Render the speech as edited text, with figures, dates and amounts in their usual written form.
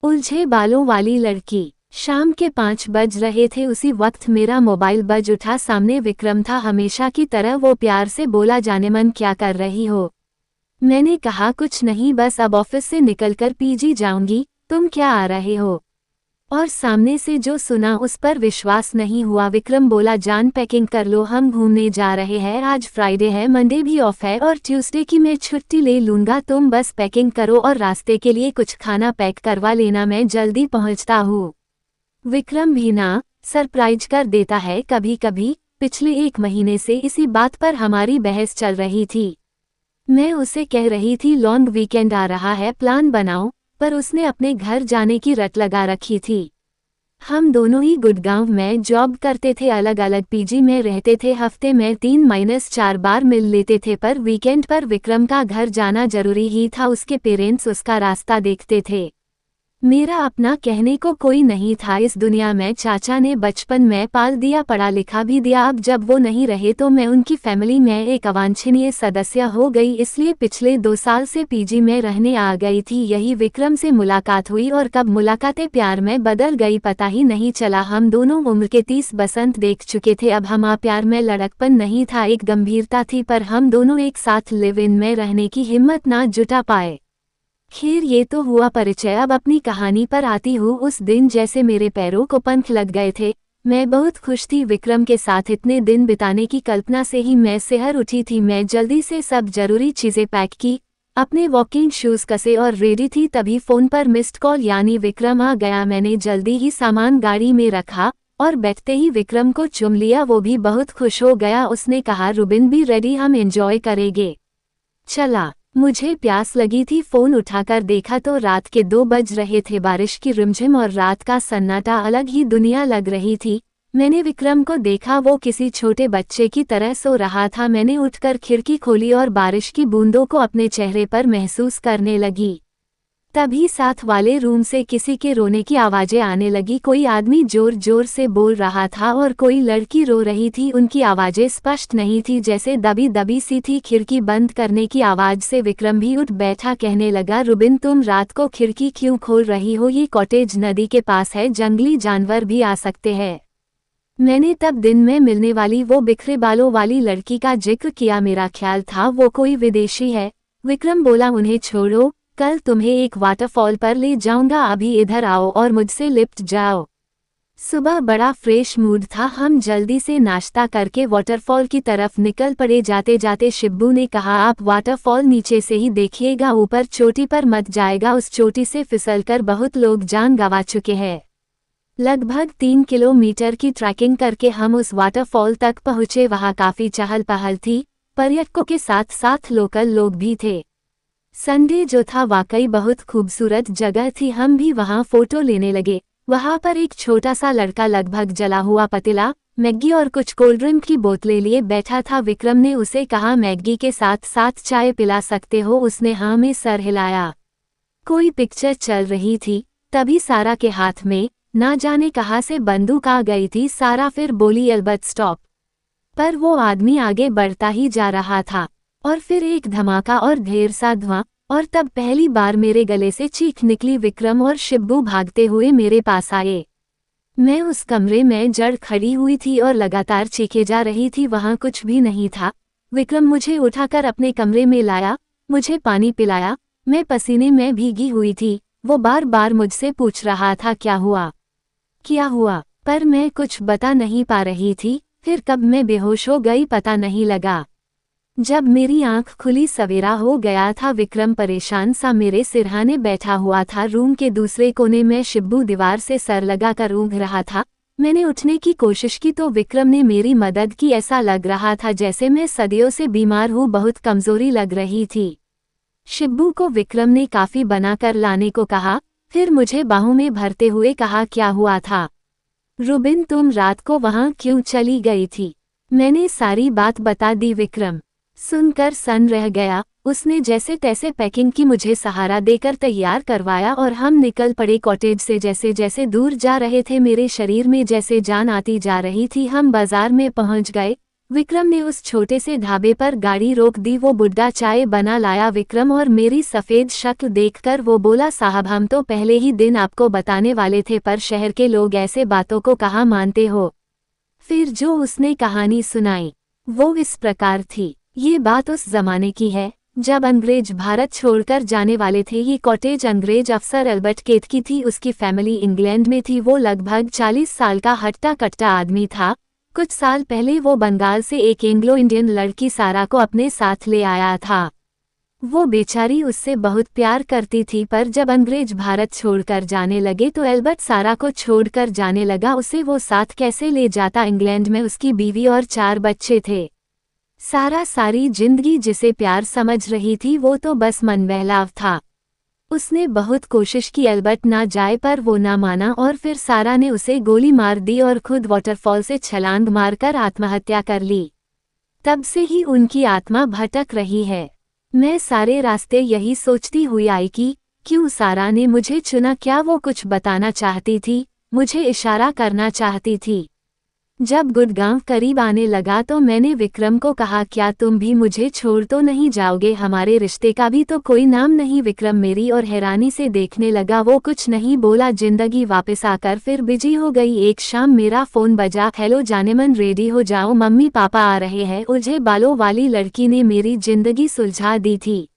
उलझे बालों वाली लड़की। शाम के 5 बज रहे थे। उसी वक्त मेरा मोबाइल बज उठा। सामने विक्रम था। हमेशा की तरह वो प्यार से बोला, जाने मन क्या कर रही हो? मैंने कहा कुछ नहीं, बस अब ऑफिस से निकलकर पीजी जाऊंगी। तुम क्या आ रहे हो? और सामने से जो सुना उस पर विश्वास नहीं हुआ। विक्रम बोला, जान पैकिंग कर लो, हम घूमने जा रहे हैं। आज फ्राइडे है, मंडे भी ऑफ है और ट्यूसडे की मैं छुट्टी ले लूंगा। तुम बस पैकिंग करो और रास्ते के लिए कुछ खाना पैक करवा लेना, मैं जल्दी पहुंचता हूँ। विक्रम भी ना सरप्राइज कर देता है कभी कभी। पिछले 1 महीने से इसी बात पर हमारी बहस चल रही थी। मैं उसे कह रही थी लॉन्ग वीकेंड आ रहा है, प्लान बनाओ, पर उसने अपने घर जाने की रट लगा रखी थी। हम दोनों ही गुड़गांव में जॉब करते थे, अलग अलग पीजी में रहते थे। हफ्ते में 3-4 बार मिल लेते थे, पर वीकेंड पर विक्रम का घर जाना जरूरी ही था। उसके पेरेंट्स उसका रास्ता देखते थे। मेरा अपना कहने को कोई नहीं था इस दुनिया में। चाचा ने बचपन में पाल दिया, पढ़ा लिखा भी दिया। अब जब वो नहीं रहे तो मैं उनकी फैमिली में एक अवांछनीय सदस्य हो गई, इसलिए पिछले 2 साल से पीजी में रहने आ गई थी। यही विक्रम से मुलाकात हुई और कब मुलाकातें प्यार में बदल गई पता ही नहीं चला। हम दोनों उम्र के 30 बसंत देख चुके थे। अब हमारे प्यार में लड़कपन नहीं था, एक गंभीरता थी, पर हम दोनों एक साथ लिव इन में रहने की हिम्मत ना जुटा पाए। खैर, ये तो हुआ परिचय। अब अपनी कहानी पर आती हूँ। उस दिन जैसे मेरे पैरों को पंख लग गए थे। मैं बहुत खुश थी विक्रम के साथ इतने दिन बिताने की कल्पना से ही मैं सिहर उठी थी। मैं जल्दी से सब जरूरी चीजें पैक की, अपने वॉकिंग शूज कसे और रेडी थी। तभी फोन पर मिस्ड कॉल यानी विक्रम आ गया। मैंने जल्दी ही सामान गाड़ी में रखा और बैठते ही विक्रम को चूम लिया। वो भी बहुत खुश हो गया। उसने कहा, रुबिन भी रेडी, हम एंजॉय करेंगे। चला। मुझे प्यास लगी थी। फोन उठाकर देखा तो रात के 2 बज रहे थे। बारिश की रिमझिम और रात का सन्नाटा अलग ही दुनिया लग रही थी। मैंने विक्रम को देखा, वो किसी छोटे बच्चे की तरह सो रहा था। मैंने उठकर खिड़की खोली और बारिश की बूंदों को अपने चेहरे पर महसूस करने लगी। तभी साथ वाले रूम से किसी के रोने की आवाजें आने लगी। कोई आदमी जोर जोर से बोल रहा था और कोई लड़की रो रही थी। उनकी आवाजें स्पष्ट नहीं थी, जैसे दबी दबी सी थी। खिड़की बंद करने की आवाज से विक्रम भी उठ बैठा। कहने लगा, रुबिन तुम रात को खिड़की क्यों खोल रही हो? ये कॉटेज नदी के पास है, जंगली जानवर भी आ सकते हैं। मैंने तब दिन में मिलने वाली वो बिखरे बालों वाली लड़की का जिक्र किया। मेरा ख्याल था वो कोई विदेशी है। विक्रम बोला, उन्हें छोड़ो, कल तुम्हें एक वाटरफॉल पर ले जाऊंगा, अभी इधर आओ और मुझसे लिप्ट जाओ। सुबह बड़ा फ्रेश मूड था। हम जल्दी से नाश्ता करके वाटरफॉल की तरफ निकल पड़े। जाते जाते शिब्बू ने कहा, आप वाटरफॉल नीचे से ही देखिएगा, ऊपर चोटी पर मत जाएगा। उस चोटी से फिसलकर बहुत लोग जान गंवा चुके हैं। लगभग 3 किलोमीटर की ट्रैकिंग करके हम उस वाटरफॉल तक पहुंचे। वहां काफी चहल पहल थी, पर्यटकों के साथ साथ लोकल लोग भी थे। संडे जो था वाकई बहुत खूबसूरत जगह थी। हम भी वहां फोटो लेने लगे। वहां पर एक छोटा सा लड़का लगभग जला हुआ पतीला, मैगी और कुछ कोल्ड ड्रिंक की बोतलें लिए बैठा था। विक्रम ने उसे कहा, मैगी के साथ साथ चाय पिला सकते हो? उसने हाँ में सर हिलाया। कोई पिक्चर चल रही थी। तभी सारा के हाथ में ना जाने कहाँ से बंदूक आ गई थी। सारा फिर बोली, अलबत्त स्टॉप। पर वो आदमी आगे बढ़ता ही जा रहा था और फिर एक धमाका और ढेर सा धुआं, और तब पहली बार मेरे गले से चीख निकली। विक्रम और शिब्बू भागते हुए मेरे पास आए। मैं उस कमरे में जड़ खड़ी हुई थी और लगातार चीखे जा रही थी। वहां कुछ भी नहीं था। विक्रम मुझे उठाकर अपने कमरे में लाया, मुझे पानी पिलाया। मैं पसीने में भीगी हुई थी। वो बार बार मुझसे पूछ रहा था, क्या हुआ क्या हुआ, पर मैं कुछ बता नहीं पा रही थी। फिर कब मैं बेहोश हो गई पता नहीं लगा। जब मेरी आंख खुली सवेरा हो गया था। विक्रम परेशान सा मेरे सिरहाने बैठा हुआ था। रूम के दूसरे कोने में शिब्बू दीवार से सर लगाकर ऊँघ रहा था। मैंने उठने की कोशिश की तो विक्रम ने मेरी मदद की। ऐसा लग रहा था जैसे मैं सदियों से बीमार हूँ, बहुत कमजोरी लग रही थी। शिब्बू को विक्रम ने काफी बनाकर लाने को कहा, फिर मुझे बाहों में भरते हुए कहा, क्या हुआ था? रुबिन तुम रात को वहां क्यों चली गई थी? मैंने सारी बात बता दी। विक्रम सुनकर सन रह गया। उसने जैसे तैसे पैकिंग की, मुझे सहारा देकर तैयार करवाया और हम निकल पड़े कॉटेज से। जैसे जैसे दूर जा रहे थे मेरे शरीर में जैसे जान आती जा रही थी। हम बाजार में पहुंच गए। विक्रम ने उस छोटे से ढाबे पर गाड़ी रोक दी। वो बुड्ढा चाय बना लाया विक्रम, और मेरी सफ़ेद शक्ल देखकर वो बोला, साहब हम तो पहले ही दिन आपको बताने वाले थे, पर शहर के लोग ऐसे बातों को कहाँ मानते हो। फिर जो उसने कहानी सुनाई वो इस प्रकार थी। ये बात उस जमाने की है जब अंग्रेज भारत छोड़कर जाने वाले थे। ये कॉटेज अंग्रेज अफसर अल्बर्ट केत की थी। उसकी फैमिली इंग्लैंड में थी। वो लगभग 40 साल का हट्टा कट्टा आदमी था। कुछ साल पहले वो बंगाल से एक एंग्लो इंडियन लड़की सारा को अपने साथ ले आया था। वो बेचारी उससे बहुत प्यार करती थी, पर जब अंग्रेज भारत छोड़कर जाने लगे तो एल्बर्ट सारा को छोड़कर जाने लगा। उसे वो साथ कैसे ले जाता। इंग्लैंड में उसकी बीवी और 4 बच्चे थे। सारा सारी जिंदगी जिसे प्यार समझ रही थी वो तो बस मनबहलाव था। उसने बहुत कोशिश की एल्बर्ट ना जाए, पर वो ना माना, और फिर सारा ने उसे गोली मार दी और खुद वाटरफॉल से छलांग मारकर आत्महत्या कर ली। तब से ही उनकी आत्मा भटक रही है। मैं सारे रास्ते यही सोचती हुई आई कि क्यों सारा ने मुझे चुना। क्या वो कुछ बताना चाहती थी, मुझे इशारा करना चाहती थी। जब गुड़गांव करीब आने लगा तो मैंने विक्रम को कहा, क्या तुम भी मुझे छोड़ तो नहीं जाओगे, हमारे रिश्ते का भी तो कोई नाम नहीं। विक्रम मेरी और हैरानी से देखने लगा। वो कुछ नहीं बोला। जिंदगी वापस आकर फिर बिजी हो गई। एक शाम मेरा फोन बजा। हेलो जानेमन, रेडी हो जाओ, मम्मी पापा आ रहे हैं। उलझे बालों वाली लड़की ने मेरी जिंदगी सुलझा दी थी।